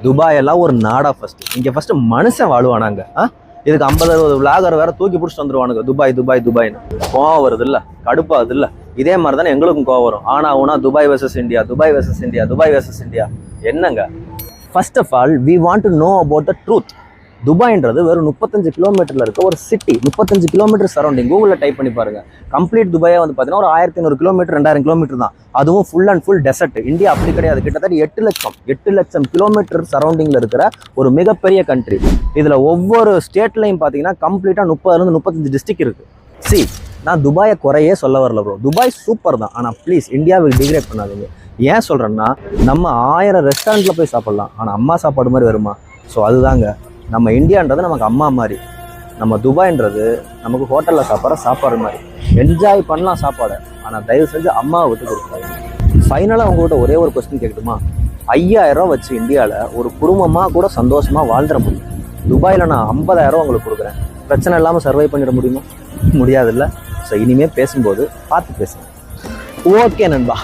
Dubai எல்லாம் ஒரு நாடா ஃபர்ஸ்ட். இங்க ஃபர்ஸ்ட் மனுஷன் வாழுவானாங்க. இதுக்கு 50-60 விளாகர் வேற தூக்கி பிடிச்சிட்டு வந்துருவானுங்க. Dubai Dubai துபாய்னு. கோவம் வருது இல்ல, கடுப்பாகுது இல்ல. இதே மாதிரி தானே எங்களுக்கும் கோவம் வரும். ஆனா Dubai versus India, Dubai versus India, Dubai versus India. என்னங்க, first of all we want to know about the truth. துபாய்ன்றது வெறும் 35 கிலோமீட்டர்ல இருக்க ஒரு சிட்டி. 35 கிலோமீட்டர் சரௌண்டிங் கூகுளில் டைப் பண்ணி பாருங்க. கம்ப்ளீட் துபாயை வந்து பார்த்தீங்கன்னா ஒரு 1500 கிலோமீட்டர் 2000 கிலோமீட்டர் தான். அதுவும் full and full desert. India அப்படி கிடையாது. கிட்டத்தட்ட 8 லட்சம் கிலோமீட்டர் சரௌண்டிங்ல இருக்கிற ஒரு மிகப்பெரிய கண்ட்ரி. இதுல ஒவ்வொரு ஸ்டேட்லையும் பார்த்தீங்கன்னா கம்ப்ளீட்டா 30 to 35 டிஸ்ட்ரிக்ட் இருக்கு. நான் துபாயை குறையே சொல்ல வரல ப்ரோ. துபாய் சூப்பர் தான். ஆனால் ப்ளீஸ் இந்தியாவை டிகிரேட் பண்ணாதீங்க. ஏன் சொல்றேன்னா, நம்ம 1000 ரெஸ்டாரண்ட்ல போய் சாப்பிடலாம், ஆனால் அம்மா சாப்பாடு மாதிரி வருமா? ஸோ அதுதாங்க, நம்ம இந்தியான்றது நமக்கு அம்மா மாதிரி, நம்ம துபாய்ன்றது நமக்கு ஹோட்டலில் சாப்பிட்ற சாப்பாடு மாதிரி. என்ஜாய் பண்ணலாம் சாப்பாடை, ஆனால் தயவு செஞ்சு அம்மாவை விட்டு கொடுக்காது. ஃபைனலாக உங்கள்கிட்ட ஒரே ஒரு கொஸ்டின் கேட்கட்டுமா? 5000 ரூபா வச்சு இந்தியாவில் ஒரு குடும்பமாக கூட சந்தோஷமாக வாழ்ந்துட முடியும். துபாயில் நான் 50,000 ரூபா உங்களுக்கு கொடுக்குறேன். பிரச்சனை இல்லாமல் சர்வை பண்ணிட முடியுமா? முடியாதுல்ல. ஸோ இனிமேல் பேசும்போது பார்த்து பேசுங்க. ஓகே நண்பா.